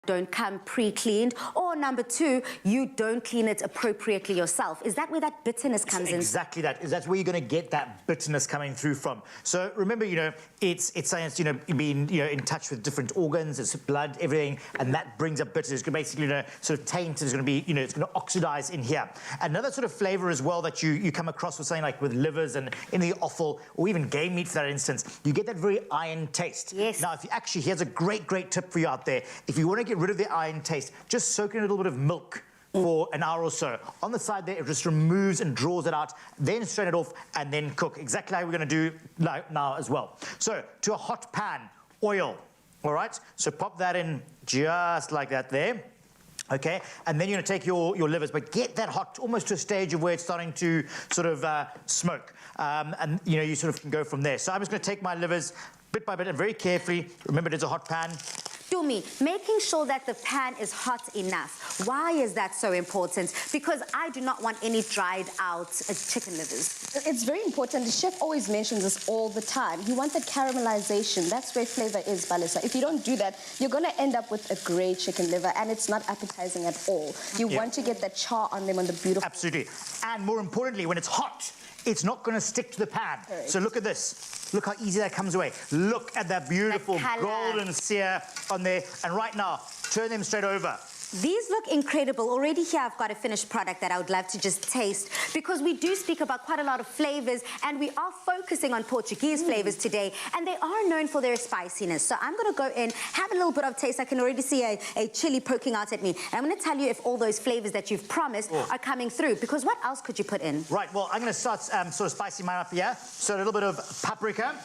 don't come pre-cleaned, or number two, you don't clean it appropriately yourself. Is that where that bitterness comes in? Exactly that. That's where you're going to get that bitterness coming through from. So remember, it's science, being, in touch with different organs, it's blood, everything, and that brings up bitterness. It's basically, sort of taint, it's going to be, it's going to oxidize in here. Another sort of flavor as well that you come across with something like with livers and in the offal, or even game meat for that instance, you get that very iron taste. Yes. Now, if you actually, here's a great tip for you out there. If you want to get rid of the iron taste, just soak in a little bit of milk for an hour or so. On the side there, it just removes and draws it out, then strain it off, and then cook. Exactly how we're going to do now as well. So, to a hot pan, oil, all right? So pop that in just like that there. Okay, and then you're going to take your livers, but get that hot almost to a stage of where it's starting to sort of smoke. And, you sort of can go from there. So I'm just going to take my livers bit by bit and very carefully. Remember, there's a hot pan. Dumi, making sure that the pan is hot enough. Why is that so important? Because I do not want any dried out chicken livers. It's very important. The chef always mentions this all the time. You want that caramelization. That's where flavor is, Balisa. If you don't do that, you're going to end up with a grey chicken liver, and it's not appetizing at all. You want to get that char on them on the beautiful... Absolutely. And more importantly, when it's hot, it's not going to stick to the pan. Correct. So look at this. Look how easy that comes away. Look at that beautiful golden sear on there. And right now, turn them straight over. These look incredible. Already here I've got a finished product that I would love to just taste, because we do speak about quite a lot of flavors, and we are focusing on Portuguese flavors today, and they are known for their spiciness. So I'm going to go in, have a little bit of taste. I can already see a chili poking out at me. And I'm going to tell you if all those flavors that you've promised are coming through, because what else could you put in? Right, well, I'm going to start sort of spicing mine up here. So a little bit of paprika,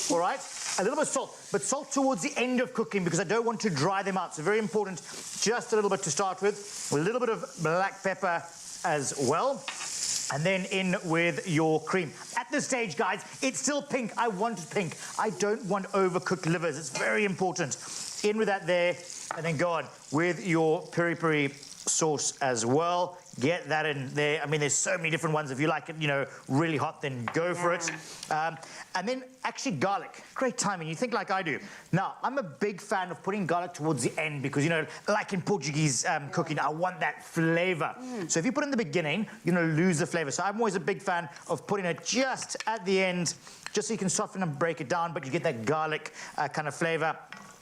all right? A little bit of salt, but salt towards the end of cooking, because I don't want to dry them out. So very important, just a little bit to start with. A little bit of black pepper as well. And then in with your cream. At this stage, guys, it's still pink. I want it pink. I don't want overcooked livers. It's very important. In with that there, and then go on with your peri-peri sauce as well. Get that in there. I mean, there's so many different ones. If you like it, really hot, then go for it. And then actually garlic. Great timing. You think like I do. Now, I'm a big fan of putting garlic towards the end because, like in Portuguese cooking, I want that flavor. So if you put it in the beginning, you're going to lose the flavor. So I'm always a big fan of putting it just at the end, just so you can soften and break it down, but you get that garlic kind of flavor.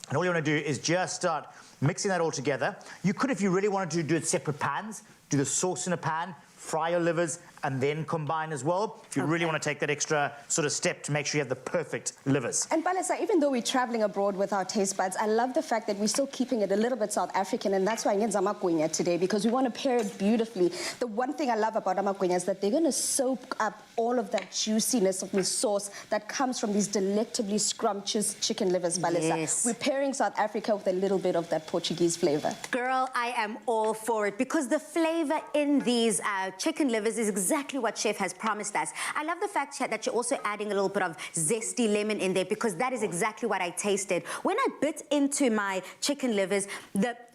And all you want to do is just start mixing that all together. You could, if you really wanted to, do it separate pans, do the sauce in a pan, fry your livers, and then combine as well. If you really want to take that extra sort of step to make sure you have the perfect livers. And Balisa, even though we're traveling abroad with our taste buds, I love the fact that we're still keeping it a little bit South African, and that's why I need amakwenya today, because we want to pair it beautifully. The one thing I love about amakwenya is that they're going to soak up all of that juiciness of the sauce that comes from these delectably scrumptious chicken livers, Balisa. Yes. We're pairing South Africa with a little bit of that Portuguese flavor. Girl, I am all for it, because the flavor in these chicken livers is exactly what Chef has promised us. I love the fact that you're also adding a little bit of zesty lemon in there, because that is exactly what I tasted. When I bit into my chicken livers, that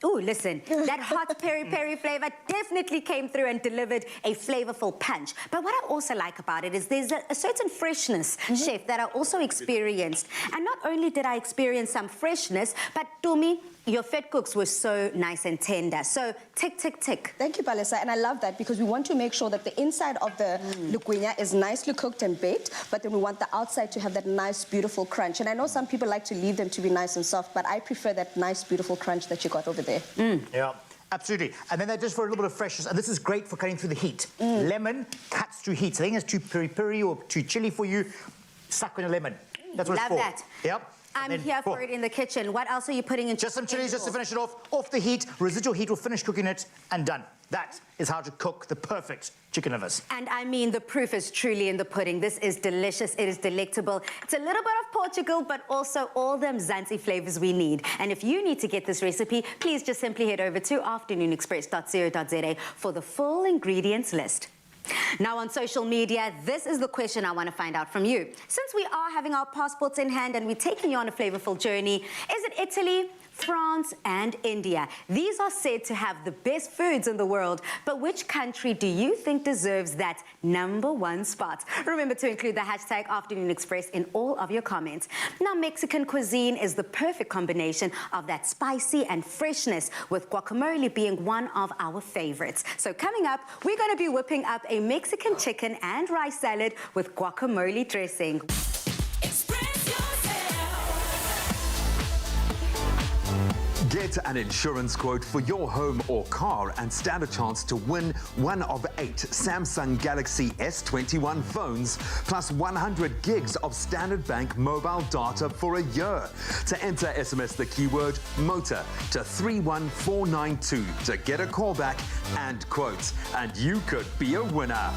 hot peri-peri flavor definitely came through and delivered a flavorful punch. But what I also like about it is there's a certain freshness, Chef, that I also experienced. And not only did I experience some freshness, but Tumi, your fed cooks were so nice and tender. So, tick, tick, tick. Thank you, Balisa. And I love that, because we want to make sure that the inside of the luguinha is nicely cooked and baked, but then we want the outside to have that nice, beautiful crunch. And I know some people like to leave them to be nice and soft, but I prefer that nice, beautiful crunch that you got over there. Yeah. Absolutely. And then just for a little bit of freshness, and this is great for cutting through the heat. Lemon cuts through heat. So I think it's too peri-peri or too chili for you, suck on a lemon. That's what it's for. Love that. Yep. I'm here for it in the kitchen. What else are you putting in? Just some chilies just to finish it off the heat. Residual heat will finish cooking it, and done. That is how to cook the perfect chicken livers. And I mean, the proof is truly in the pudding. This is delicious. It is delectable. It's a little bit of Portugal, but also all them Mzansi flavors we need. And if you need to get this recipe, please just simply head over to afternoonexpress.co.za for the full ingredients list. Now on social media, this is the question I want to find out from you. Since we are having our passports in hand and we're taking you on a flavorful journey, is it Italy, France, and India. These are said to have the best foods in the world, but which country do you think deserves that #1 spot? Remember to include the hashtag Afternoon Express in all of your comments. Now, Mexican cuisine is the perfect combination of that spicy and freshness, with guacamole being one of our favorites. So coming up, we're going to be whipping up a Mexican chicken and rice salad with guacamole dressing. Get an insurance quote for your home or car and stand a chance to win one of 8 Samsung Galaxy S21 phones plus 100 gigs of Standard Bank mobile data for a year. To enter, SMS the keyword motor to 31492 to get a callback and quote, and you could be a winner.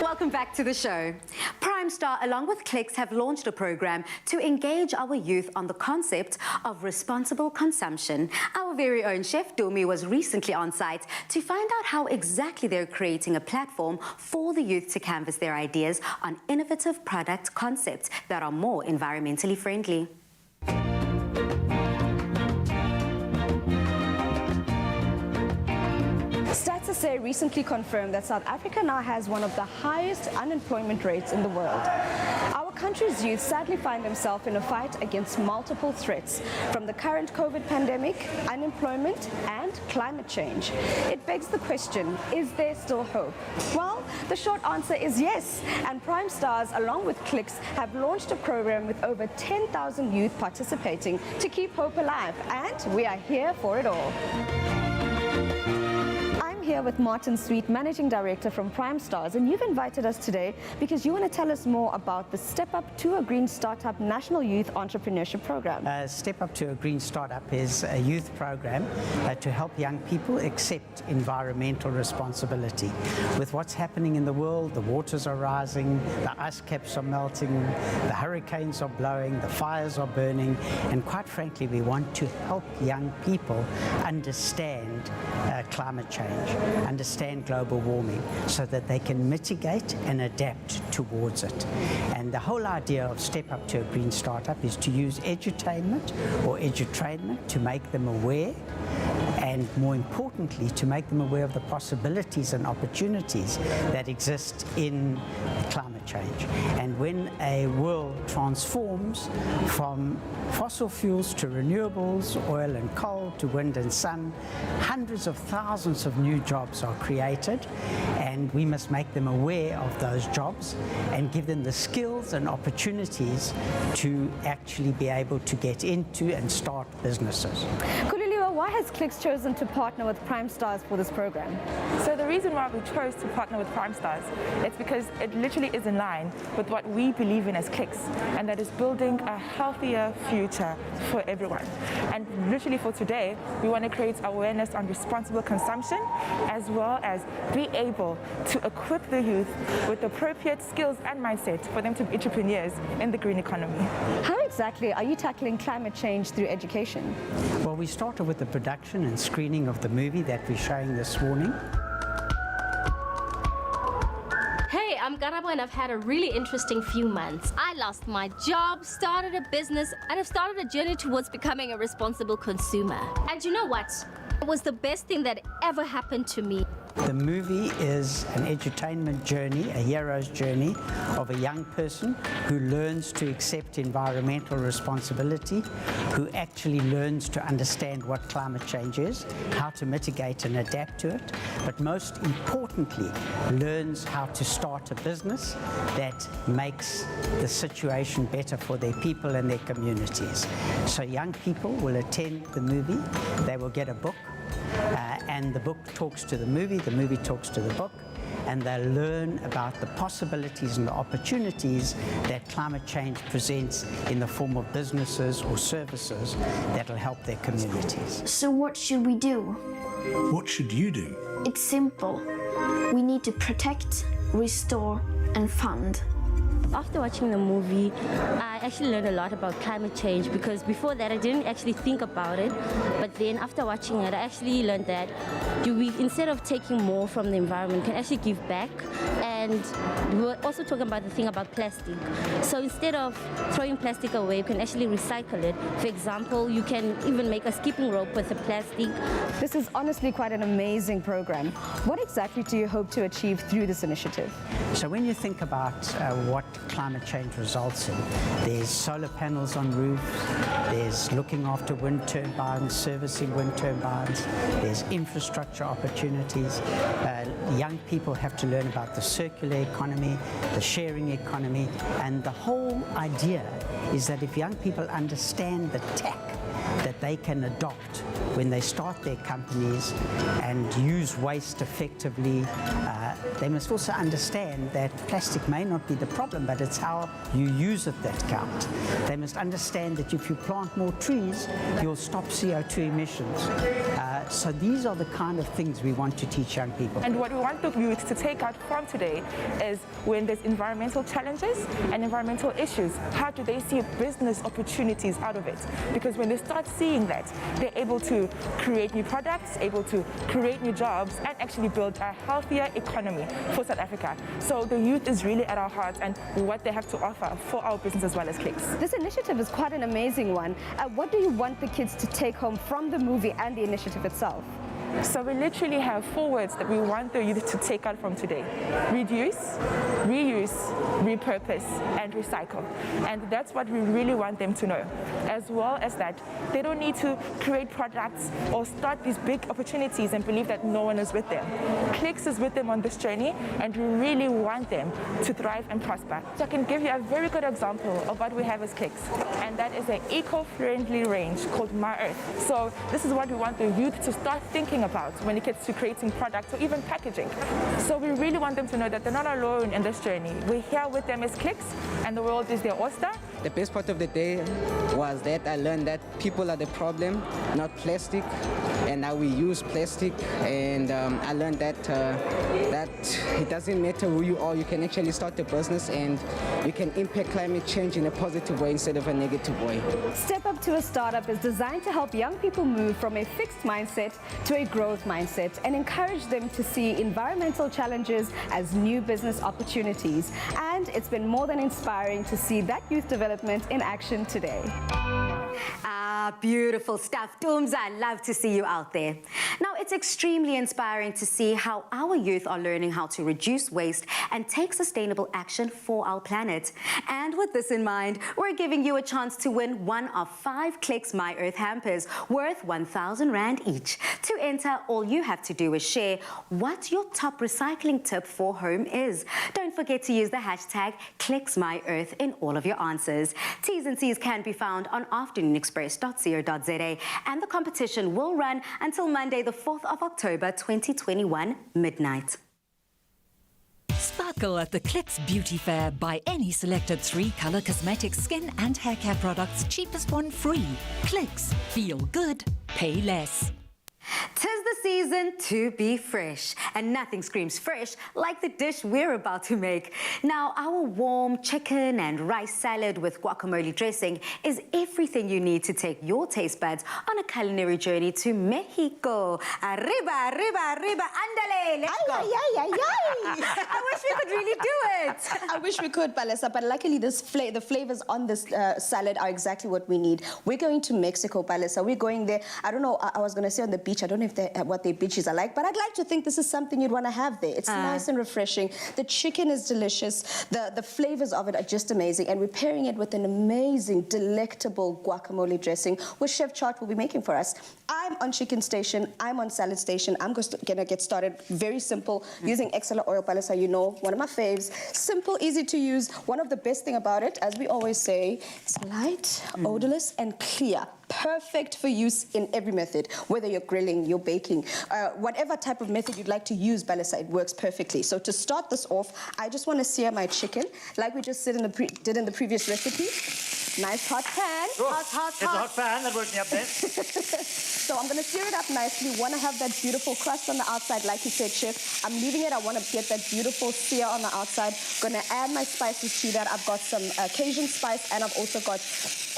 Welcome back to the show. Prime Star, along with Clicks, have launched a program to engage our youth on the concept of responsible consumption. Our very own Chef Dumi was recently on site to find out how exactly they're creating a platform for the youth to canvas their ideas on innovative product concepts that are more environmentally friendly. Stats SA recently confirmed that South Africa now has one of the highest unemployment rates in the world. Our country's youth sadly find themselves in a fight against multiple threats, from the current COVID pandemic, unemployment, and climate change. It begs the question, is there still hope? Well, the short answer is yes, and Prime Stars, along with Clicks, have launched a program with over 10,000 youth participating to keep hope alive, and we are here for it all. Here with Martin Sweet, Managing Director from Prime Stars, and you've invited us today because you want to tell us more about the Step Up to a Green Startup National Youth Entrepreneurship Program. Step Up to a Green Startup is a youth program to help young people accept environmental responsibility. With what's happening in the world, the waters are rising, the ice caps are melting, the hurricanes are blowing, the fires are burning, and quite frankly, we want to help young people understand climate change, understand global warming, so that they can mitigate and adapt towards it. And the whole idea of Step Up to a Green Startup is to use edutainment or edutrainment to make them aware, and more importantly, to make them aware of the possibilities and opportunities that exist in climate change. And when a world transforms from fossil fuels to renewables, oil and coal to wind and sun, hundreds of thousands of new jobs are created, and we must make them aware of those jobs and give them the skills and opportunities to actually be able to get into and start businesses. Why has Clicks chosen to partner with Prime Stars for this program? So the reason why we chose to partner with Prime Stars is because it literally is in line with what we believe in as Clicks, and that is building a healthier future for everyone. And literally for today, we want to create awareness on responsible consumption, as well as be able to equip the youth with appropriate skills and mindset for them to be entrepreneurs in the green economy. How exactly are you tackling climate change through education? Well, we started with the production and screening of the movie that we're showing this morning. Hey, I'm Garabo and I've had a really interesting few months. I lost my job, started a business, and have started a journey towards becoming a responsible consumer. And you know what? It was the best thing that ever happened to me. The movie is an edutainment journey, a hero's journey of a young person who learns to accept environmental responsibility, who actually learns to understand what climate change is, how to mitigate and adapt to it, but most importantly, learns how to start a business that makes the situation better for their people and their communities. So young people will attend the movie, they will get a book, and the book talks to the movie talks to the book, and they'll learn about the possibilities and the opportunities that climate change presents in the form of businesses or services that will help their communities. So what should we do? What should you do? It's simple. We need to protect, restore, and fund. After watching the movie, I actually learned a lot about climate change, because before that I didn't actually think about it. But then after watching it, I actually learned that instead of taking more from the environment, can actually give back. And we were also talking about the thing about plastic. So instead of throwing plastic away, you can actually recycle it. For example, you can even make a skipping rope with the plastic. This is honestly quite an amazing program. What exactly do you hope to achieve through this initiative? So when you think about what climate change results in, there's solar panels on roofs, there's looking after wind turbines, servicing wind turbines, there's infrastructure opportunities. Young people have to learn about the circular economy, the sharing economy, and the whole idea is that if young people understand the tech that they can adopt when they start their companies and use waste effectively, they must also understand that plastic may not be the problem, but it's how you use it that counts. They must understand that if you plant more trees, you'll stop CO2 emissions. So these are the kind of things we want to teach young people. And what we want the youth to take out from today is, when there's environmental challenges and environmental issues, how do they see business opportunities out of it? Because when they start seeing that, they're able to create new products, able to create new jobs, and actually build a healthier economy for South Africa. So the youth is really at our heart and what they have to offer for our business as well as Clicks. This initiative is quite an amazing one. What do you want the kids to take home from the movie and the initiative itself? So we literally have 4 words that we want the youth to take out from today: reduce, reuse, repurpose and recycle. And that's what we really want them to know, as well as that they don't need to create products or start these big opportunities and believe that no one is with them. Clicks is with them on this journey, and we really want them to thrive and prosper. So I can give you a very good example of what we have as Clicks, and that is an eco-friendly range called My Earth. So this is what we want the youth to start thinking about when it gets to creating products or even packaging. So we really want them to know that they're not alone in this journey. We're here with them as Clicks, and the world is their oyster. The best part of the day was that I learned that people are the problem, not plastic, and now we use plastic. And I learned that that it doesn't matter who you are, you can actually start a business and you can impact climate change in a positive way instead of a negative way. Step Up to a Startup is designed to help young people move from a fixed mindset to a growth mindset and encourage them to see environmental challenges as new business opportunities. And it's been more than inspiring to see that youth development in action today. Ah, beautiful stuff. Dooms, I love to see you out there. Now, it's extremely inspiring to see how our youth are learning how to reduce waste and take sustainable action for our planet. And with this in mind, we're giving you a chance to win one of 5 Clicks My Earth hampers worth 1,000 Rand each. To enter, all you have to do is share what your top recycling tip for home is. Don't forget to use the hashtag ClicksMyEarth in all of your answers. T's and C's can be found on afternoonexpress.co.za, and the competition will run until Monday, the 4th of October 2021, midnight. Sparkle at the Clicks Beauty Fair. Buy any selected 3-color cosmetic, skin and hair care products, cheapest one free. Clicks. Feel good. Pay less. 'Tis the season to be fresh, and nothing screams fresh like the dish we're about to make. Now, our warm chicken and rice salad with guacamole dressing is everything you need to take your taste buds on a culinary journey to Mexico. Arriba, arriba, arriba, andale, let's go. I wish we could really do it. I wish we could, Palesa, but luckily the flavors on this salad are exactly what we need. We're going to Mexico, Palesa. We're going there. I don't know, I was going to say on the beach. I don't know if what their beaches are like, but I'd like to think this is something you'd want to have there. It's nice and refreshing. The chicken is delicious. The flavors of it are just amazing, and we're pairing it with an amazing, delectable guacamole dressing, which Chef Tjaart will be making for us. I'm on chicken station. I'm on salad station. I'm going to get started. Very simple, using extra oil, Palesa, you know, one of my faves. Simple, easy to use. One of the best thing about it, as we always say, it's light, odorless, and clear. Perfect for use in every method, whether you're grilling, you're baking, whatever type of method you'd like to use, Balasa, it works perfectly. So to start this off, I just want to sear my chicken, like we just did in the previous recipe. Nice hot pan. Oh, it's a hot pan, that woke me up there. So I'm going to sear it up nicely. Want to have that beautiful crust on the outside, like you said, Chef. I'm leaving it. I want to get that beautiful sear on the outside. Going to add my spices to that. I've got some Cajun spice, and I've also got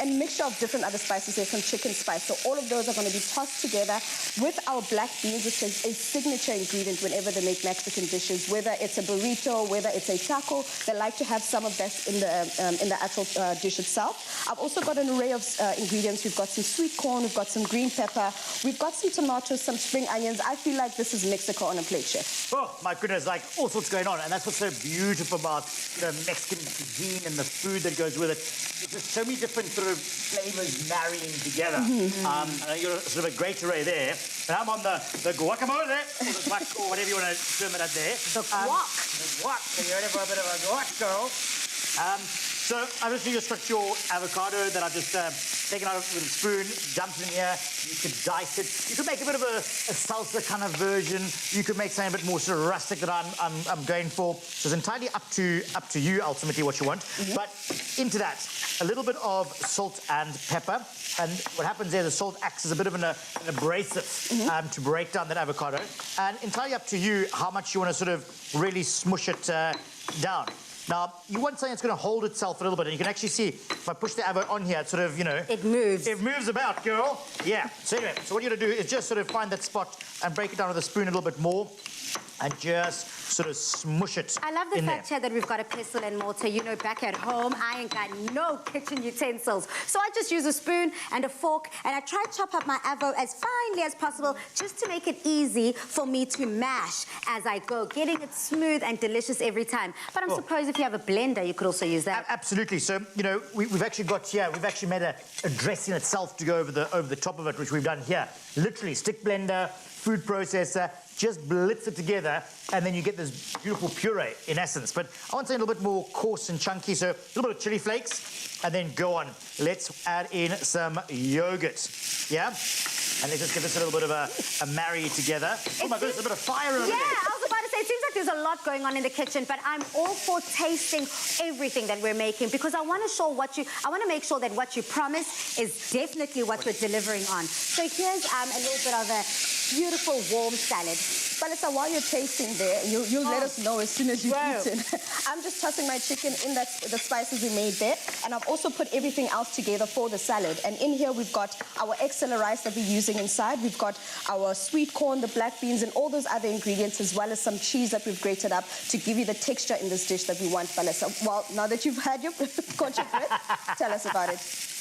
a mixture of different other spices. There's some chicken spice. So all of those are going to be tossed together with our black beans, which is a signature ingredient whenever they make Mexican dishes. Whether it's a burrito, whether it's a taco, they like to have some of that in the actual dish itself. I've also got an array of ingredients. We've got some sweet corn, we've got some green pepper, we've got some tomatoes, some spring onions. I feel like this is Mexico on a plate, Chef. Oh, my goodness, like all sorts going on. And that's what's so beautiful about the Mexican cuisine and the food that goes with it. It's just so many different sort of flavors marrying together. And you're sort of a great array there. And I'm on the guacamole, or the guac, or whatever you want to term it at there. The guac. The guac. So you're ready for a bit of a guac, girl. So obviously you struck your avocado that I've just taken out with a spoon, dumped in here. You could dice it. You could make a bit of a salsa kind of version. You could make something a bit more sort of rustic that I'm going for. So it's entirely up to you ultimately what you want. But into that, a little bit of salt and pepper. And what happens there, the salt acts as a bit of an abrasive to break down that avocado. And entirely up to you how much you want to sort of really smush it down. Now, you want something that's going to hold itself a little bit, and you can actually see, if I push the avocado on here, it sort of, you know... It moves. It moves about, girl. Yeah. So anyway, so what you're going to do is just sort of find that spot and break it down with a spoon a little bit more. and just sort of smush it I love the in fact there. here that we've got a pestle and mortar. You know, back at home, I ain't got no kitchen utensils. So I just use a spoon and a fork, and I try to chop up my avo as finely as possible just to make it easy for me to mash as I go, getting it smooth and delicious every time. But I suppose if you have a blender, you could also use that. Absolutely. So, you know, we've actually got here, we've actually made a dressing itself to go over the top of it, which we've done here. Literally, stick blender, food processor, just blitz it together, and then you get this beautiful puree in essence. But I want something a little bit more coarse and chunky, so a little bit of chili flakes, and then go on. Let's add in some yogurt, yeah? And let's just give this a little bit of a marry together. Oh my goodness, a bit of fire over there. I was about to say, it seems like there's a lot going on in the kitchen, but I'm all for tasting everything that we're making because I want to make sure that what you promise is definitely what we're delivering on. So here's a little bit of a beautiful warm salad. Balisa, while you're tasting there, you'll let us know as soon as you've eaten. I'm just tossing my chicken in the spices we made there, and I've also put everything else together for the salad. And in here we've got our Excella rice that we're using inside. We've got our sweet corn, the black beans, and all those other ingredients, as well as some cheese that we've grated up to give you the texture in this dish that we want, Balisa. Well, now that you've had your caught your breath, tell us about it.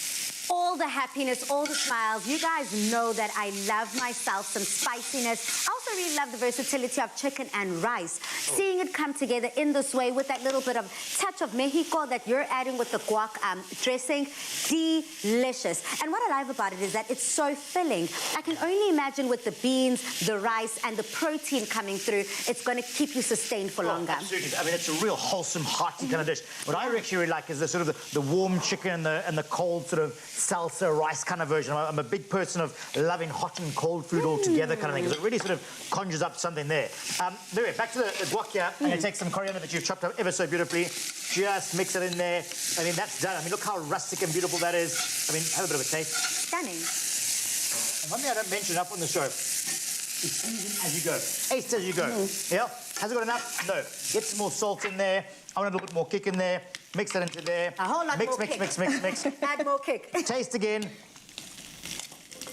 All the happiness, all the smiles. You guys know that I love myself some spiciness. I also really love the versatility of chicken and rice. Seeing it come together in this way with that little bit of touch of Mexico that you're adding with the guac dressing, delicious. And what I love about it is that it's so filling. I can only imagine with the beans, the rice, and the protein coming through, it's going to keep you sustained for longer. Absolutely. I mean, it's a real wholesome, hearty kind of dish. What I actually really like is the sort of the warm chicken and the cold sort of salsa rice kind of version. I'm a big person of loving hot and cold food all together kind of thing, because it really sort of conjures up something there. Anyway, back to the guac here. I'm going to take some coriander that you've chopped up ever so beautifully. Just mix it in there. I mean, that's done. I mean, look how rustic and beautiful that is. I mean, have a bit of a taste. Stunning. And one thing I don't mention up on the show, it's season as you go. Taste as you go. Yeah? Has it got enough? No. Get some more salt in there. I want a little bit more kick in there. Mix that into there. A whole lot more kick. Mix. Add more kick. Taste again.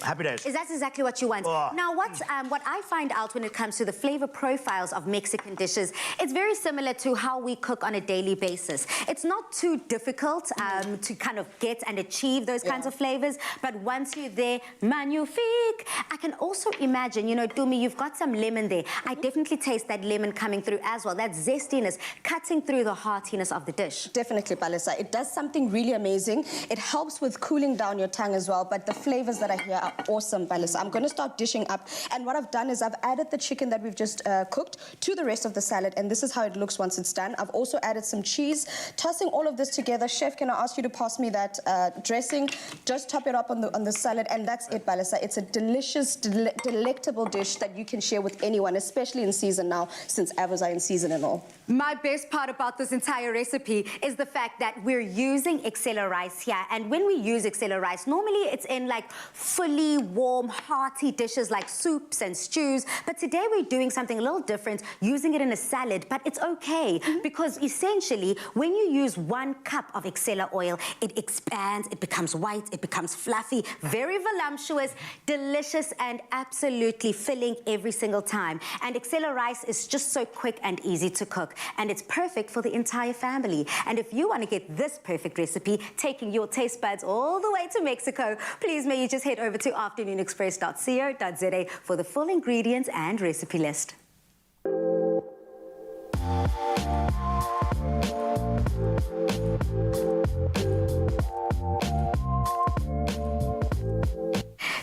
Happy days. That's exactly what you want. Oh. Now, what I find out when it comes to the flavor profiles of Mexican dishes, it's very similar to how we cook on a daily basis. It's not too difficult to kind of get and achieve those kinds of flavors, but once you're there, magnifique. I can also imagine, you know, Dumi, you've got some lemon there. I definitely taste that lemon coming through as well. That zestiness cutting through the heartiness of the dish. Definitely, Balisa. It does something really amazing. It helps with cooling down your tongue as well, but the flavors that are here are awesome, Balisa. I'm going to start dishing up, and what I've done is I've added the chicken that we've just cooked to the rest of the salad, and this is how it looks once it's done. I've also added some cheese. Tossing all of this together, Chef, can I ask you to pass me that dressing? Just top it up on the salad, and that's it, Balisa. It's a delicious, delectable dish that you can share with anyone, especially in season now, since avos are in season and all. My best part about this entire recipe is the fact that we're using Excella rice here, and when we use Excella rice, normally it's in like fully warm, hearty dishes like soups and stews, but today we're doing something a little different, using it in a salad, but it's okay, because essentially, when you use 1 cup of Excella oil, it expands, it becomes white, it becomes fluffy, very voluptuous, delicious, and absolutely filling every single time. And Excella rice is just so quick and easy to cook, and it's perfect for the entire family. And if you want to get this perfect recipe, taking your taste buds all the way to Mexico, please may you just head over to afternoonexpress.co.za for the full ingredients and recipe list.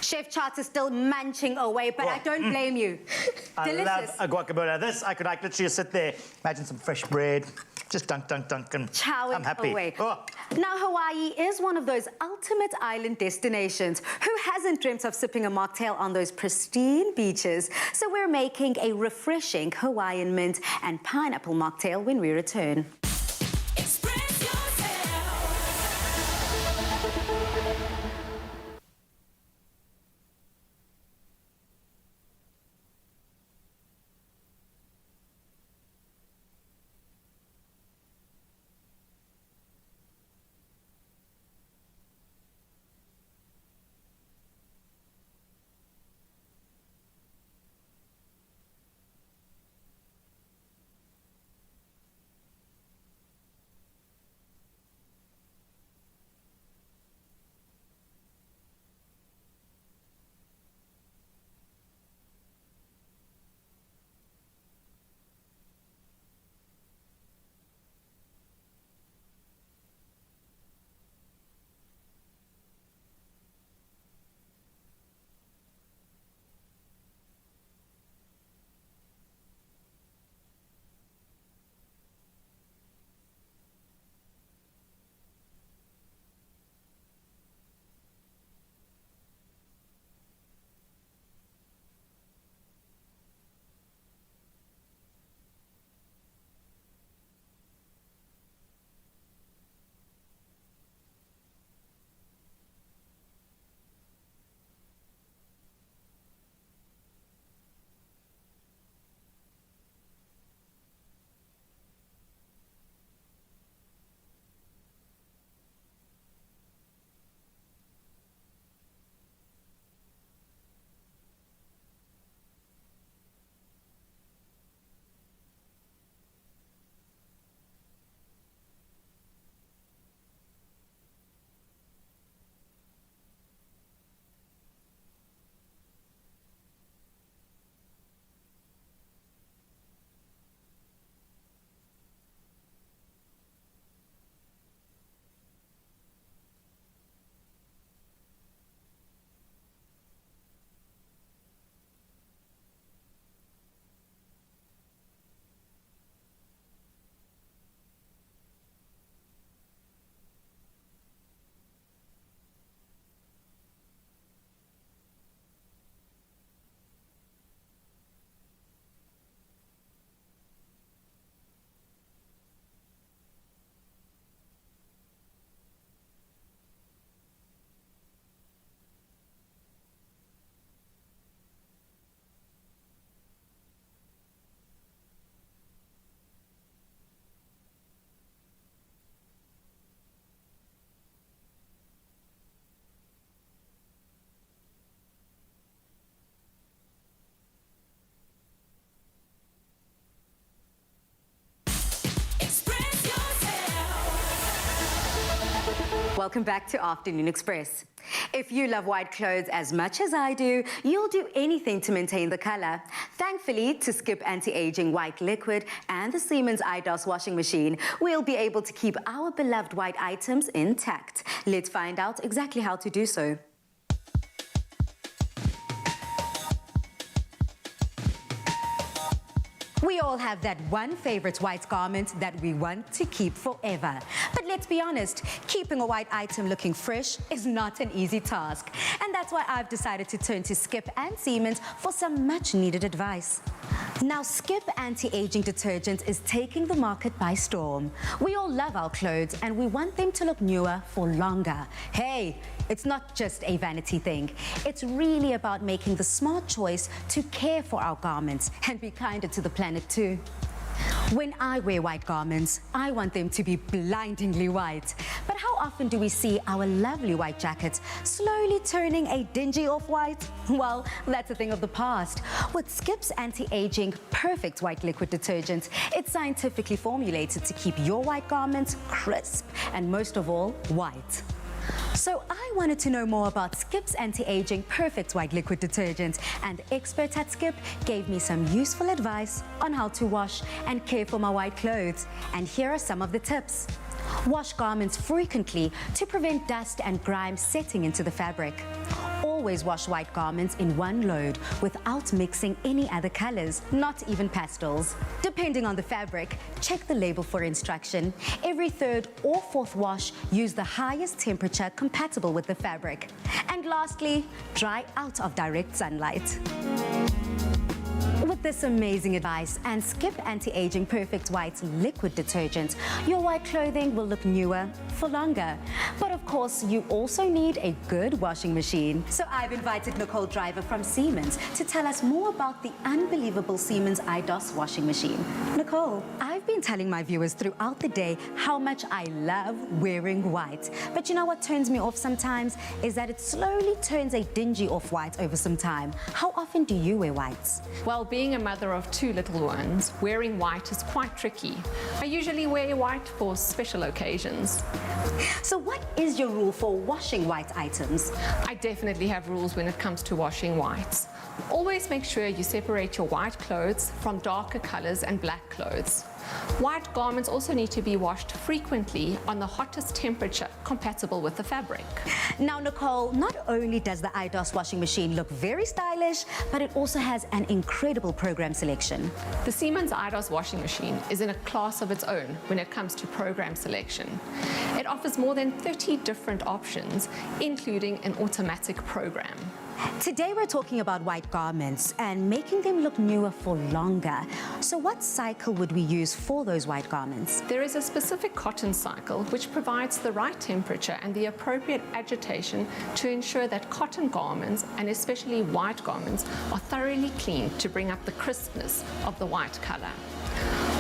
Chef Tjaart is still munching away, but I don't blame you. Delicious. I love a guacamole. This, I could like literally just sit there, imagine some fresh bread, just dunk, and Chow I'm happy. away. Oh. Now, Hawaii is one of those ultimate island destinations. Who hasn't dreamt of sipping a mocktail on those pristine beaches? So we're making a refreshing Hawaiian mint and pineapple mocktail when we return. Welcome back to Afternoon Express. If you love white clothes as much as I do, you'll do anything to maintain the color. Thankfully, to Skip Anti-Aging White Liquid and the Siemens IDOS washing machine, we'll be able to keep our beloved white items intact. Let's find out exactly how to do so. We all have that one favorite white garment that we want to keep forever. But let's be honest, keeping a white item looking fresh is not an easy task. And that's why I've decided to turn to Skip and Siemens for some much needed advice. Now, Skip Anti-Aging Detergent is taking the market by storm. We all love our clothes and we want them to look newer for longer. Hey, it's not just a vanity thing. It's really about making the smart choice to care for our garments and be kinder to the planet too. When I wear white garments, I want them to be blindingly white. But how often do we see our lovely white jackets slowly turning a dingy off-white? Well, that's a thing of the past. With Skip's Anti-Aging Perfect White Liquid Detergent, it's scientifically formulated to keep your white garments crisp and most of all, white. So I wanted to know more about Skip's Anti-Aging Perfect White Liquid Detergent, and the experts at Skip gave me some useful advice on how to wash and care for my white clothes. And here are some of the tips. Wash garments frequently to prevent dust and grime setting into the fabric. Always wash white garments in one load without mixing any other colors, not even pastels. Depending on the fabric, check the label for instruction. Every third or fourth wash, use the highest temperature compatible with the fabric. And lastly, dry out of direct sunlight. With this amazing advice and Skip Anti-Aging Perfect White Liquid Detergent, your white clothing will look newer for longer. But of course, you also need a good washing machine. So I've invited Nicole Driver from Siemens to tell us more about the unbelievable Siemens IDOS washing machine. Nicole, I've been telling my viewers throughout the day how much I love wearing white. But you know what turns me off sometimes is that it slowly turns a dingy off-white over some time. How often do you wear whites? Well, being a mother of 2 little ones, wearing white is quite tricky. I usually wear white for special occasions. So what is your rule for washing white items? I definitely have rules when it comes to washing whites. Always make sure you separate your white clothes from darker colors and black clothes. White garments also need to be washed frequently on the hottest temperature compatible with the fabric. Now, Nicole, not only does the IDOS washing machine look very stylish, but it also has an incredible program selection. The Siemens IDOS washing machine is in a class of its own when it comes to program selection. It offers more than 30 different options, including an automatic program. Today we're talking about white garments and making them look newer for longer. So what cycle would we use for those white garments? There is a specific cotton cycle which provides the right temperature and the appropriate agitation to ensure that cotton garments, and especially white garments, are thoroughly cleaned to bring up the crispness of the white color.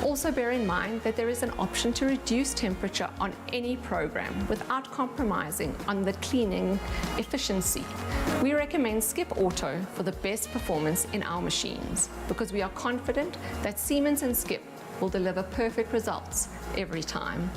Also bear in mind that there is an option to reduce temperature on any program without compromising on the cleaning efficiency. We recommend Skip Auto for the best performance in our machines because we are confident that Siemens and Skip will deliver perfect results every time.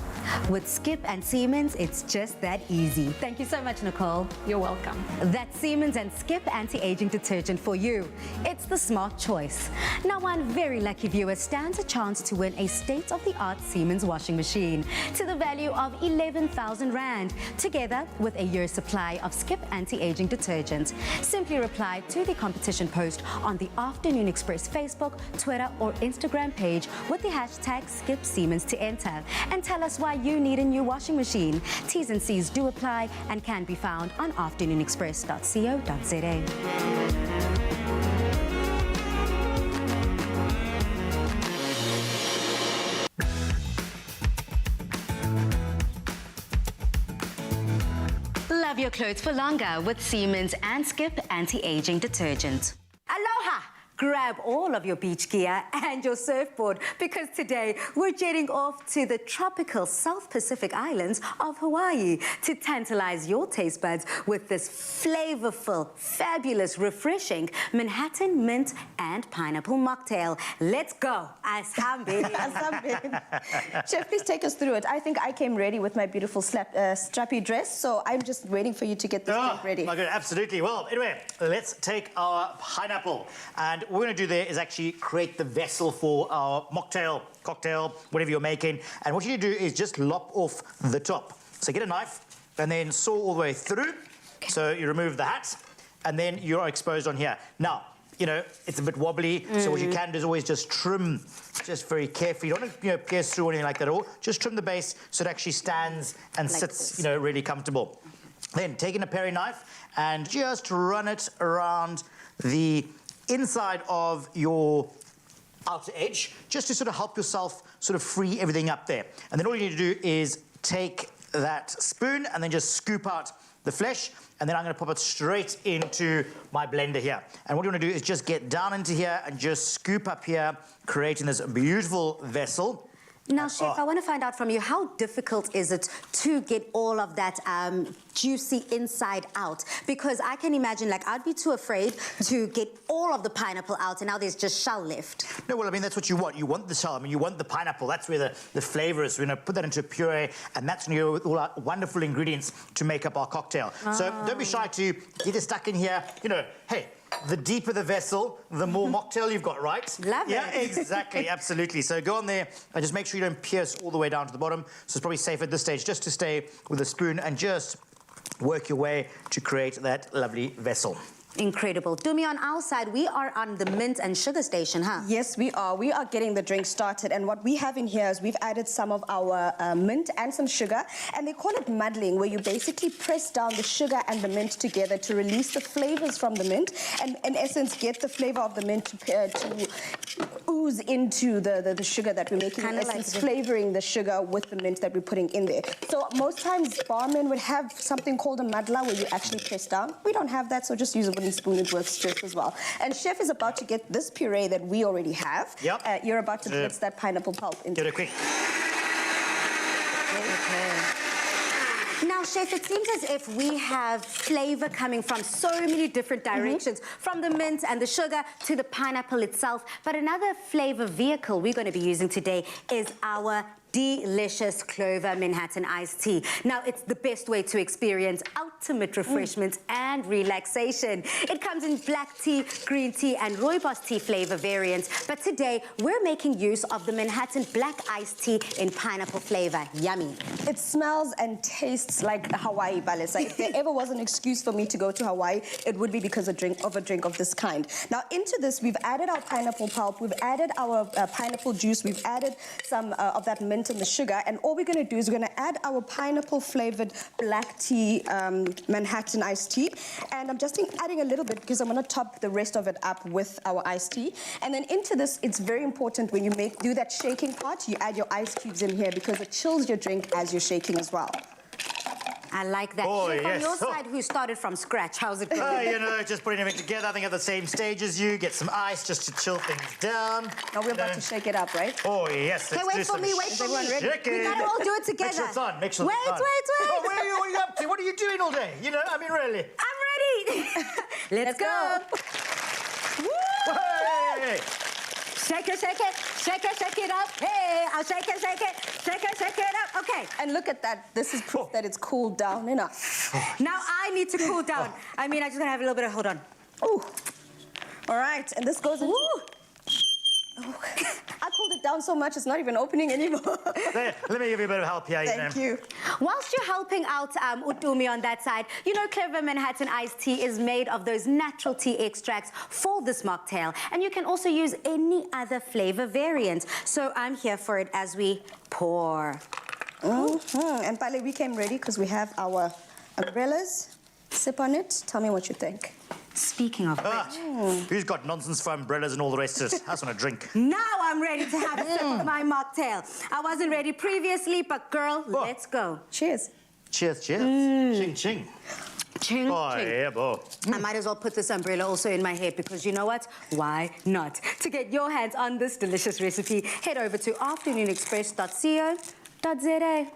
With Skip and Siemens, it's just that easy. Thank you so much, Nicole. You're welcome. That's Siemens and Skip Anti-Aging Detergent for you. It's the smart choice. Now, one very lucky viewer stands a chance to win a state-of-the-art Siemens washing machine to the value of 11,000 Rand, together with a year's supply of Skip Anti-Aging Detergent. Simply reply to the competition post on the Afternoon Express Facebook, Twitter, or Instagram page with the hashtag Skip Siemens to enter, and tell us why you need a new washing machine. T's and C's do apply and can be found on afternoonexpress.co.za. Love your clothes for longer with Siemens and Skip Anti-Aging Detergent. Aloha! grab all of your beach gear and your surfboard because today we're jetting off to the tropical South Pacific islands of Hawaii to tantalize your taste buds with this flavorful, fabulous, refreshing Manhattan mint and pineapple mocktail. Let's go. Asambi. Chef, please take us through it. I think I came ready with my beautiful strappy dress, so I'm just waiting for you to get this drink ready. My God, absolutely. Well, anyway, let's take our pineapple. And what we're going to do there is actually create the vessel for our mocktail, cocktail, whatever you're making. And what you do is just lop off the top. So get a knife and then saw all the way through. Okay. So you remove the hat and then you're exposed on here. Now, you know, it's a bit wobbly, so what you can do is always just trim just very carefully. You don't want to pierce through or anything like that at all. Just trim the base so it actually stands and like sits, this. Really comfortable. Then taking a paring knife and just run it around the inside of your outer edge, just to sort of help yourself sort of free everything up there. And then all you need to do is take that spoon and then just scoop out the flesh, and then I'm going to pop it straight into my blender here. And what you want to do is just get down into here and just scoop up here, creating this beautiful vessel. Now, Chef, I want to find out from you, how difficult is it to get all of that juicy inside out? Because I can imagine, like, I'd be too afraid to get all of the pineapple out, and now there's just shell left. No, well, I mean, that's what you want. You want the shell. I mean, you want the pineapple. That's where the flavour is. We're going to put that into a puree, and that's going to go with all our wonderful ingredients to make up our cocktail. So don't be shy to get it stuck in here. Hey, the deeper the vessel, the more mocktail you've got, right? Love it. Yeah, exactly, absolutely. So go on there and just make sure you don't pierce all the way down to the bottom. So it's probably safe at this stage just to stay with a spoon and just work your way to create that lovely vessel. Incredible. Dumi, on our side, we are on the mint and sugar station, huh? Yes, we are. We are getting the drink started. And what we have in here is we've added some of our mint and some sugar. And they call it muddling, where you basically press down the sugar and the mint together to release the flavors from the mint. And in essence, get the flavor of the mint to ooze into the sugar that we're making. In essence, flavoring the sugar with the mint that we're putting in there. So most times, barmen would have something called a muddler where you actually press down. We don't have that, so just use a wooden spoon. It works just as well. And Chef is about to get this puree that we already have. Yep. You're about to put that pineapple pulp into it. Quick. Okay. Now, Chef, it seems as if we have flavour coming from so many different directions, from the mint and the sugar to the pineapple itself. But another flavour vehicle we're going to be using today is our delicious Clover Manhattan iced tea. Now, it's the best way to experience ultimate refreshment and relaxation. It comes in black tea, green tea, and rooibos tea flavor variants. But today, we're making use of the Manhattan black iced tea in pineapple flavor. Yummy. It smells and tastes like Hawaii, Balesa. If there ever was an excuse for me to go to Hawaii, it would be because of a drink of this kind. Now, into this, we've added our pineapple pulp, we've added our pineapple juice, we've added some of that mint and the sugar, and all we're going to do is we're going to add our pineapple flavored black tea Manhattan iced tea, and I'm just adding a little bit because I'm going to top the rest of it up with our iced tea. And then into this, it's very important when you do that shaking part, you add your ice cubes in here because it chills your drink as you're shaking as well. I like that. Oh, Chef, yes. on your side, who started from scratch, how's it going? Just putting everything together. I think at the same stage as you. Get some ice just to chill things down. Now we're about to shake it up, right? Oh, yes. Okay, wait for me, wait for me. We gotta all do it together. Make sure it's on, make sure wait, it's on. Wait. Oh, what are you up to? What are you doing all day? I mean, really. I'm ready. Let's go. Woo! Hey! Shake it, shake it, shake it, shake it up. Hey, I'll shake it, shake it, shake it, shake it up. Okay. And look at that. This is proof that it's cooled down enough. Now I need to cool down. I mean, I just gotta have a little bit of, hold on. Ooh. All right, and this goes into... I cooled it down so much, it's not even opening anymore. There, let me give you a bit of help here. Thank you. Whilst you're helping out Utumi on that side, Clever Manhattan iced tea is made of those natural tea extracts for this mocktail. And you can also use any other flavor variant. So I'm here for it as we pour. And Pale, we came ready because we have our umbrellas. Sip on it. Tell me what you think. Speaking of which... Who's got nonsense for umbrellas and all the rest of it? I just want a drink. Now I'm ready to have a sip of my mocktail. I wasn't ready previously, but girl, let's go. Cheers. Cheers, cheers. Ching, ching. Ching, Oh, ching. yeah, boy. I might as well put this umbrella also in my hair because you know what? Why not? To get your hands on this delicious recipe, head over to afternoonexpress.co.za.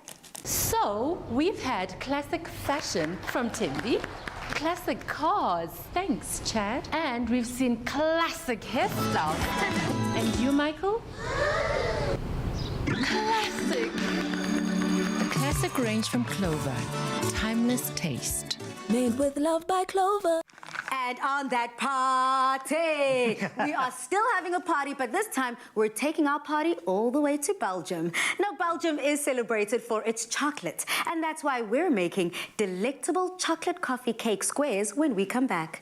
So, we've had classic fashion from Timby, classic cars, thanks Tjaart, and we've seen classic hairstyles. And you, Michael? Classic. The classic range from Clover. Timeless taste. Made with love by Clover. And on that party, we are still having a party, but this time we're taking our party all the way to Belgium. Now, Belgium is celebrated for its chocolate, and that's why we're making delectable chocolate coffee cake squares when we come back.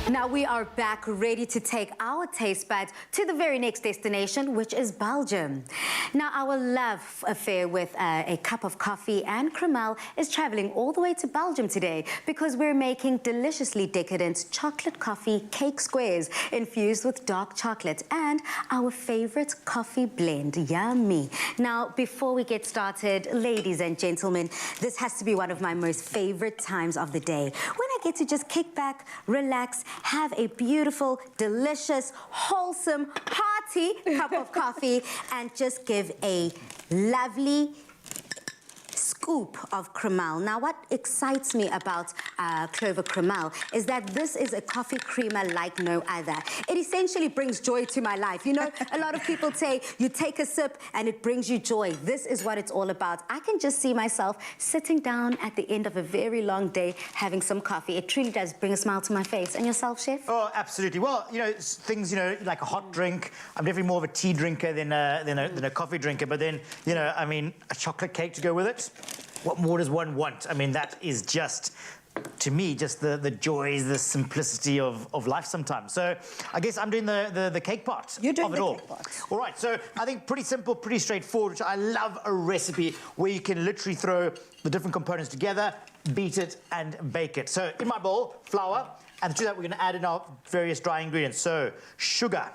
Now we are back ready to take our taste buds to the very next destination, which is Belgium. Now our love affair with a cup of coffee and cremel is traveling all the way to Belgium today because we're making deliciously decadent chocolate coffee cake squares infused with dark chocolate and our favorite coffee blend. Yummy. Now, before we get started, ladies and gentlemen, this has to be one of my most favorite times of the day when I get to just kick back, relax, have a beautiful, delicious, wholesome, hearty cup of coffee and just give a lovely scoop of cremel. Now, what excites me about Clover Cremel is that this is a coffee creamer like no other. It essentially brings joy to my life. You know, a lot of people say you take a sip and it brings you joy. This is what it's all about. I can just see myself sitting down at the end of a very long day having some coffee. It truly does bring a smile to my face. And yourself, Chef? Oh, absolutely. Well, you know, things, you know, like a hot drink. I'm definitely more of a tea drinker than a coffee drinker. But then, you know, I mean, a chocolate cake to go with it. What more does one want? I mean, that is just, to me, just the joys, the simplicity of life sometimes. So I guess I'm doing the cake part You're doing of it the all. cake part. All right, so I think pretty simple, pretty straightforward, which I love a recipe where you can literally throw the different components together, beat it, and bake it. So in my bowl, flour, and to that we're going to add in our various dry ingredients. So sugar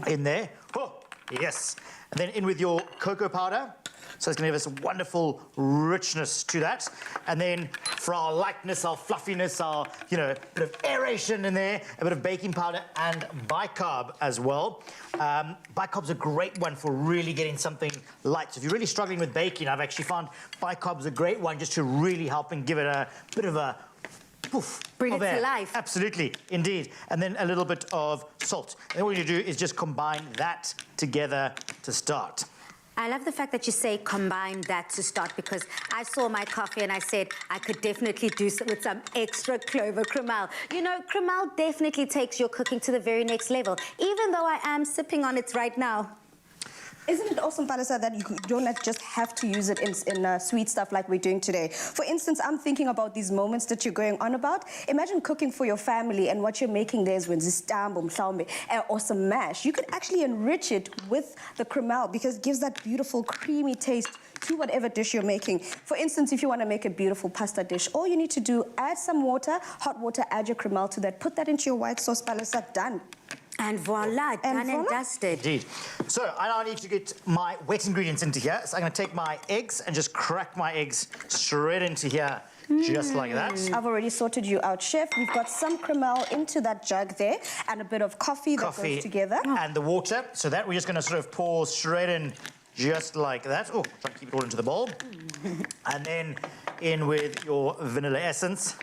in there. Oh, yes. And then in with your cocoa powder. So it's going to give us a wonderful richness to that. And then for our lightness, our fluffiness, our, you know, bit of aeration in there, a bit of baking powder and bicarb as well. Bicarb's a great one for really getting something light. So if you're really struggling with baking, I've actually found bicarb's a great one just to really help and give it a bit of a poof. Bring it to life. Absolutely, indeed. And then a little bit of salt. And all you do is just combine that together to start. I love the fact that you say combine that to start, because I saw my coffee and I said I could definitely do with some extra Clover Cremel. You know, Cremel definitely takes your cooking to the very next level, even though I am sipping on it right now. Isn't it awesome, Palisa, that you don't just have to use it in sweet stuff like we're doing today? For instance, I'm thinking about these moments that you're going on about. Imagine cooking for your family and what you're making there is when zistambo, mhlawumbe, or some mash. You could actually enrich it with the cremel because it gives that beautiful creamy taste to whatever dish you're making. For instance, if you want to make a beautiful pasta dish, all you need to do, add some water, hot water, add your cremel to that, put that into your white sauce, Palisa, done. And voila, done and dusted. Indeed. So I now need to get my wet ingredients into here. So I'm going to take my eggs and just crack my eggs straight into here, just like that. I've already sorted you out, Chef. We've got some cremel into that jug there and a bit of coffee that goes together. And the water. So that we're just going to sort of pour straight in, just like that. Oh, try to keep it all into the bowl. And then in with your vanilla essence.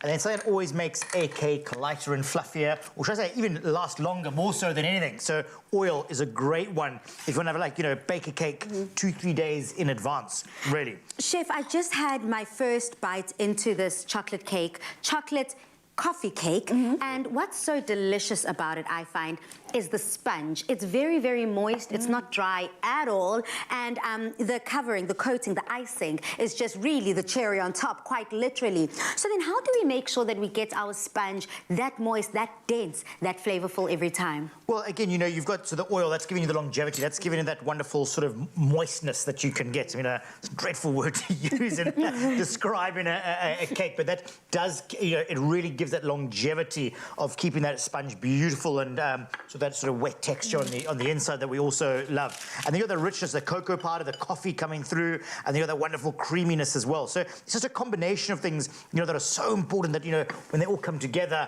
And then something that always makes a cake lighter and fluffier, or should I say, even last longer, more so than anything. So oil is a great one if you want to have, like, you know, bake a cake 2-3 days in advance, really. Chef, I just had my first bite into this chocolate cake. Chocolate coffee cake, and what's so delicious about it, I find, is the sponge. It's very, very moist. It's not dry at all, and the covering, the coating, the icing is just really the cherry on top, quite literally. So then how do we make sure that we get our sponge that moist, that dense, that flavorful every time? Well, again, you know, you've got the oil, that's giving you the longevity, that's giving you that wonderful sort of moistness that you can get. I mean, it's a dreadful word to use in describing a cake, but that does, you know, it really gives that longevity of keeping that sponge beautiful, and so that sort of wet texture on the inside that we also love. And then you got the richness, the cocoa powder, the coffee coming through, and you got that wonderful creaminess as well. So it's just a combination of things, you know, that are so important that, you know, when they all come together,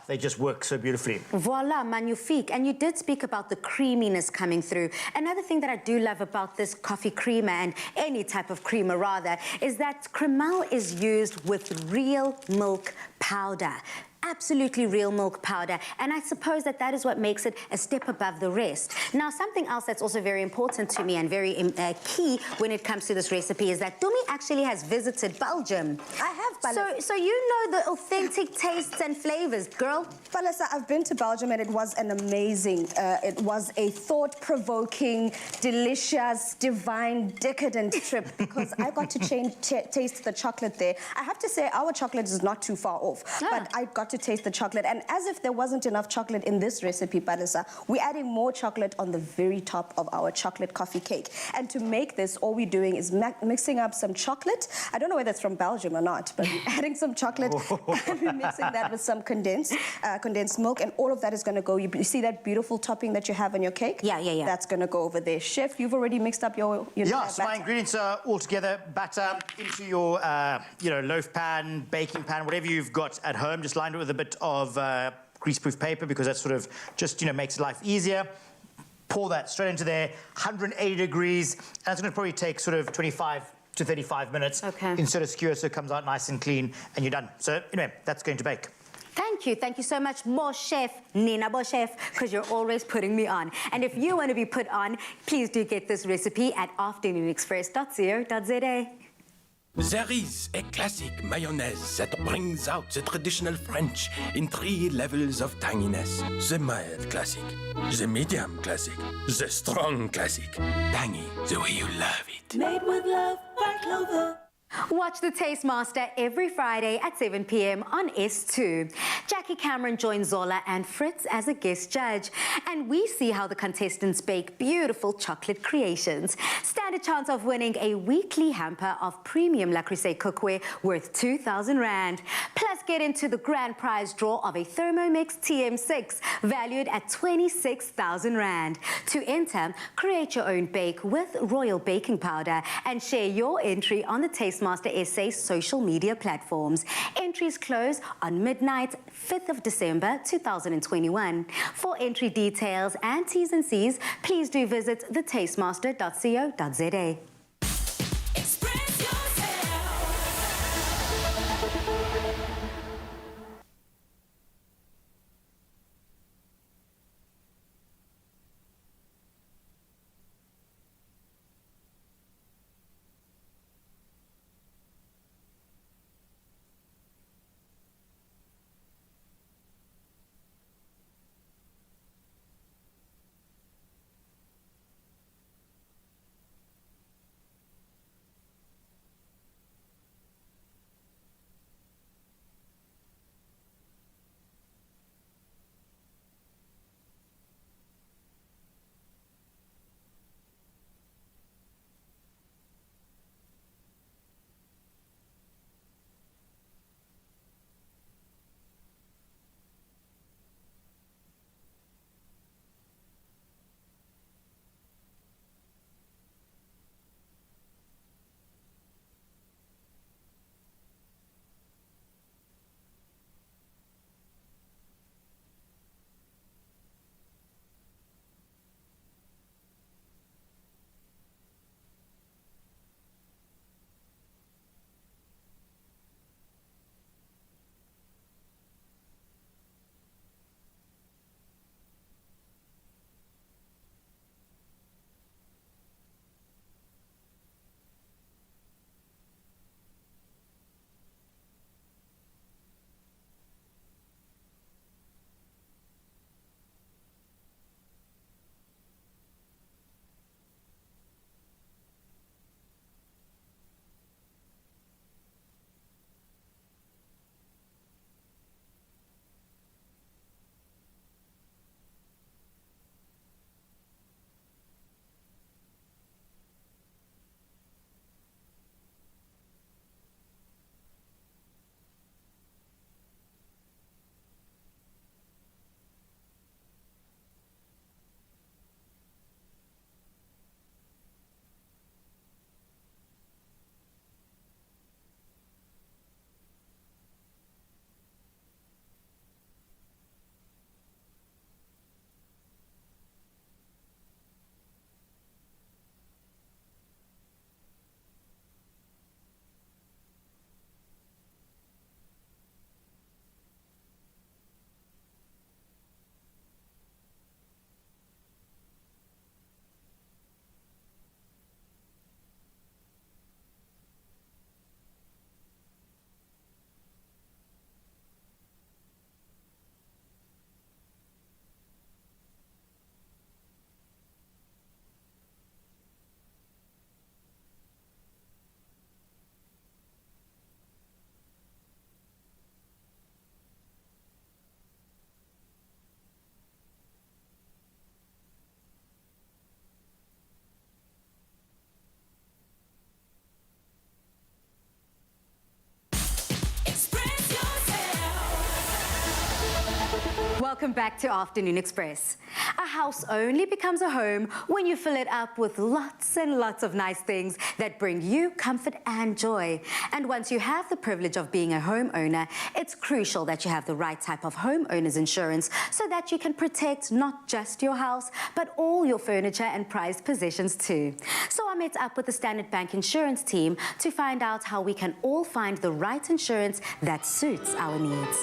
they just work so beautifully. Voila, magnifique. And you did speak about the creaminess coming through. Another thing that I do love about this coffee creamer, and any type of creamer rather, is that cremel is used with real milk powder. Absolutely real milk powder, and I suppose that is what makes it a step above the rest. Now, something else that's also very important to me and very key when it comes to this recipe is that Dumi actually has visited Belgium. I have, Palisa. So you know the authentic tastes and flavors, girl. Palisa, I've been to Belgium and it was an amazing, it was a thought-provoking, delicious, divine, decadent trip because I got to taste the chocolate there. I have to say our chocolate is not too far off, but I got to taste the chocolate, and as if there wasn't enough chocolate in this recipe, Palisa, we're adding more chocolate on the very top of our chocolate coffee cake. And to make this, all we're doing is mixing up some chocolate. I don't know whether it's from Belgium or not, but we're adding some chocolate and we're mixing that with some condensed milk, and all of that is going to go, you see that beautiful topping that you have on your cake? Yeah. That's going to go over there. Chef, you've already mixed up your so my ingredients are all together. Batter into your you know, loaf pan, baking pan, whatever you've got at home. Just line it with a bit of greaseproof paper because that sort of just, you know, makes life easier. Pour that straight into there, 180 degrees, and it's going to probably take sort of 25 to 35 minutes instead of skewer, so it comes out nice and clean and you're done. So anyway, that's going to bake. Thank you so much, Bo Chef, Nina Bo Chef, because you're always putting me on. And if you want to be put on, please do get this recipe at afternoonexpress.co.za. There is a classic mayonnaise that brings out the traditional French in 3 levels of tanginess. The mild classic, the medium classic, the strong classic. Tangy, the way you love it. Made with love by Clover. Watch The Taste Master every Friday at 7 p.m. on S2. Jackie Cameron joins Zola and Fritz as a guest judge, and we see how the contestants bake beautiful chocolate creations. Stand a chance of winning a weekly hamper of premium Le Creuset cookware worth 2,000 Rand. Plus, get into the grand prize draw of a Thermomix TM6 valued at 26,000 Rand. To enter, create your own bake with Royal Baking Powder and share your entry on the Taste Master SA social media platforms. Entries close on midnight, 5th of December 2021. For entry details and T's and C's, please do visit thetastemaster.co.za. Welcome back to Afternoon Express. A house only becomes a home when you fill it up with lots and lots of nice things that bring you comfort and joy. And once you have the privilege of being a homeowner, it's crucial that you have the right type of homeowner's insurance so that you can protect not just your house, but all your furniture and prized possessions too. So I met up with the Standard Bank insurance team to find out how we can all find the right insurance that suits our needs.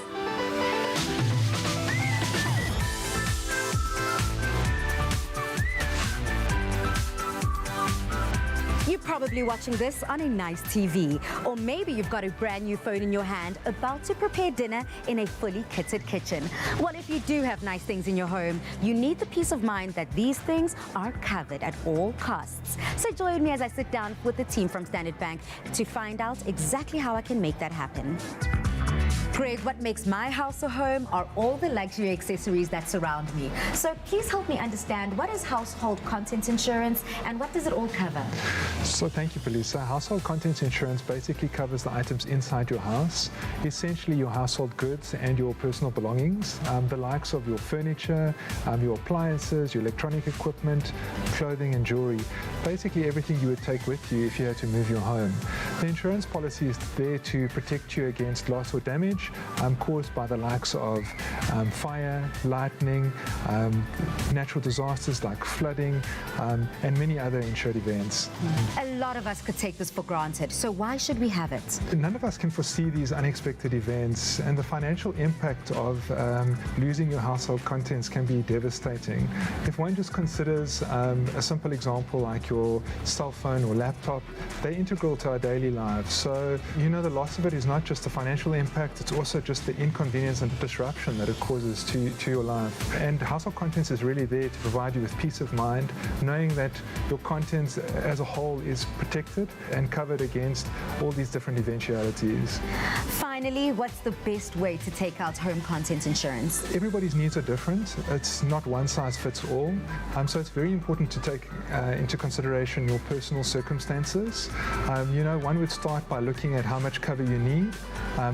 You're probably watching this on a nice TV, or maybe you've got a brand new phone in your hand about to prepare dinner in a fully kitted kitchen. Well, if you do have nice things in your home, you need the peace of mind that these things are covered at all costs. So join me as I sit down with the team from Standard Bank to find out exactly how I can make that happen. Greg, what makes my house a home are all the luxury accessories that surround me. So please help me understand, what is household contents insurance and what does it all cover? So thank you, Felisa. Household contents insurance basically covers the items inside your house, essentially your household goods and your personal belongings, the likes of your furniture, your appliances, your electronic equipment, clothing and jewelry, basically everything you would take with you if you had to move your home. The insurance policy is there to protect you against loss or damage caused by the likes of fire, lightning, natural disasters like flooding, and many other insured events. A lot of us could take this for granted, so why should we have it? None of us can foresee these unexpected events, and the financial impact of losing your household contents can be devastating. If one just considers a simple example like your cell phone or laptop, they're integral to our daily lives. So, the loss of it is not just the financial impact, it's also just the inconvenience and the disruption that it causes to your life. And household contents is really there to provide you with peace of mind, knowing that your contents as a whole is protected and covered against all these different eventualities. Finally, what's the best way to take out home contents insurance? Everybody's needs are different. It's not one size fits all. So it's very important to take into consideration your personal circumstances. One would start by looking at how much cover you need,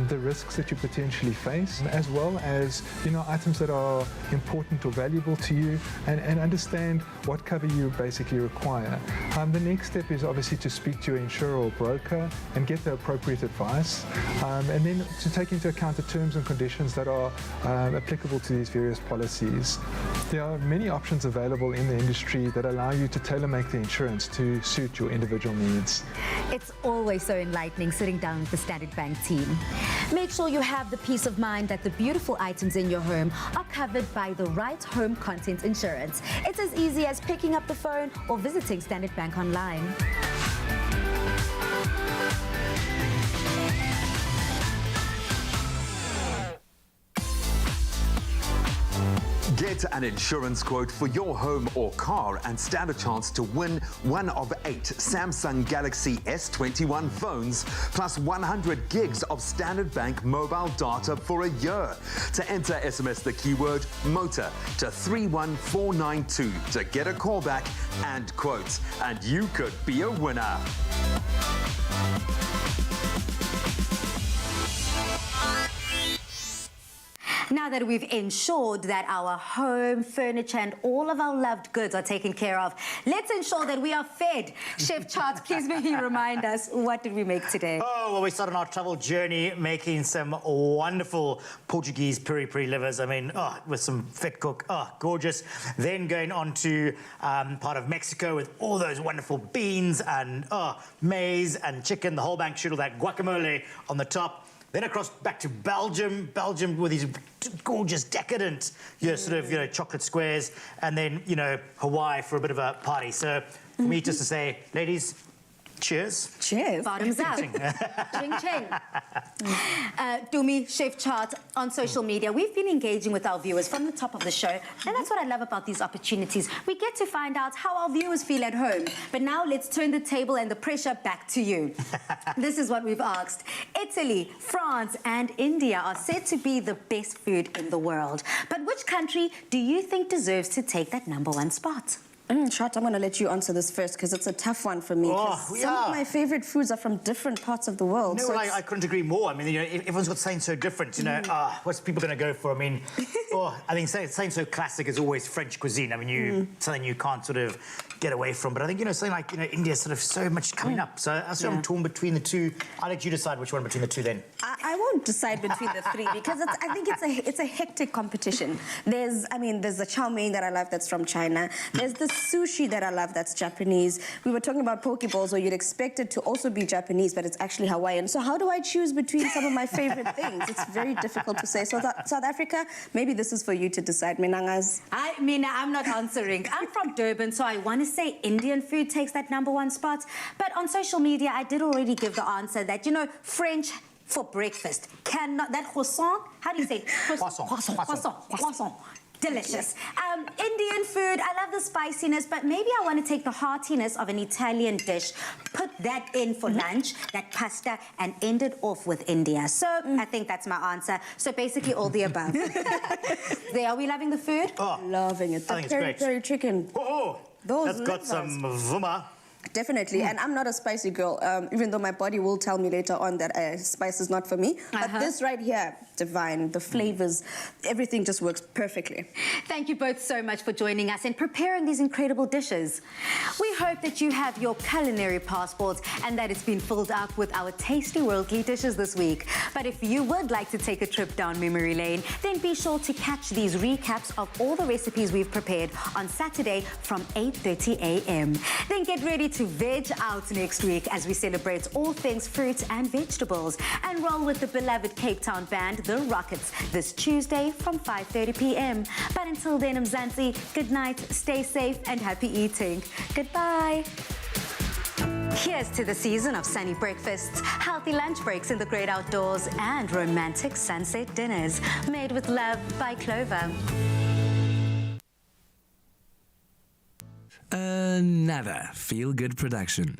the risks that you potentially face, as well as items that are important or valuable to you, and understand what cover you basically require. The next step is obviously to speak to your insurer or broker and get the appropriate advice, and then to take into account the terms and conditions that are applicable to these various policies. There are many options available in the industry that allow you to tailor-make the insurance to suit your individual needs. It's always so enlightening sitting down with the Standard Bank team. Make sure you have the peace of mind that the beautiful items in your home are covered by the right home contents insurance. It's as easy as picking up the phone or visiting Standard Bank online. Get an insurance quote for your home or car and stand a chance to win one of 8 Samsung Galaxy S21 phones plus 100 gigs of Standard Bank mobile data for a year. To enter, SMS the keyword motor to 31492 to get a call back and quote, and you could be a winner. Now that we've ensured that our home, furniture, and all of our loved goods are taken care of, let's ensure that we are fed. Chef Tjaart, please maybe remind us, what did we make today? Oh, well, we started our travel journey making some wonderful Portuguese peri-peri livers. I mean, with some fit cook, gorgeous. Then going on to part of Mexico with all those wonderful beans and maize and chicken, the whole bank strudel, that guacamole on the top. Then across back to Belgium with these gorgeous, decadent, chocolate squares, and then, Hawaii for a bit of a party. So for me just to say, ladies, cheers. Cheers. Bottoms up. Ching, ching. Dumi, Chef Tjaart, on social media, we've been engaging with our viewers from the top of the show, and that's what I love about these opportunities. We get to find out how our viewers feel at home. But now let's turn the table and the pressure back to you. This is what we've asked. Italy, France, and India are said to be the best food in the world. But which country do you think deserves to take that #1 spot? Tjaart, I'm going to let you answer this first because it's a tough one for me. Some of my favorite foods are from different parts of the world. No, so I couldn't agree more. I mean, you know, everyone's got something so different. You know, what's people going to go for? I mean, I think something so classic is always French cuisine. I mean, something you can't sort of get away from. But I think, you know, something like, you know, India's sort of so much coming up. So I'm torn between the two. I'll let you decide which one between the two then. I won't decide between the three because I think it's a hectic competition. There's the chow mein that I love that's from China. There's the sushi that I love that's Japanese. We were talking about poke bowls, so you'd expect it to also be Japanese, but it's actually Hawaiian. So how do I choose between some of my favorite things? It's very difficult to say. So South Africa, maybe this is for you to decide. Minangas. I'm not answering. I'm from Durban, so I want to say Indian food takes that #1 spot. But on social media, I did already give the answer that, you know, French for breakfast cannot, that croissant, how do you say? Croissant. Delicious. Indian food, I love the spiciness, but maybe I want to take the heartiness of an Italian dish, put that in for lunch, that pasta, and end it off with India. So I think that's my answer. So basically all the above. Are we loving the food? Loving it. I think it's great. Peri chicken. That's got some vuma. Definitely, and I'm not a spicy girl, even though my body will tell me later on that spice is not for me. But this right here, divine. The flavors, everything just works perfectly. Thank you both so much for joining us and preparing these incredible dishes. We hope that you have your culinary passports and that it's been filled up with our tasty worldly dishes this week. But if you would like to take a trip down memory lane, then be sure to catch these recaps of all the recipes we've prepared on Saturday from 8:30 a.m. Then get ready to veg out next week as we celebrate all things fruits and vegetables and roll with the beloved Cape Town band, The Rockets, this Tuesday from 5:30 p.m. But until then, Mzansi, good night, stay safe and happy eating. Goodbye. Here's to the season of sunny breakfasts, healthy lunch breaks in the great outdoors, and romantic sunset dinners made with love by Clover. Another feel-good production.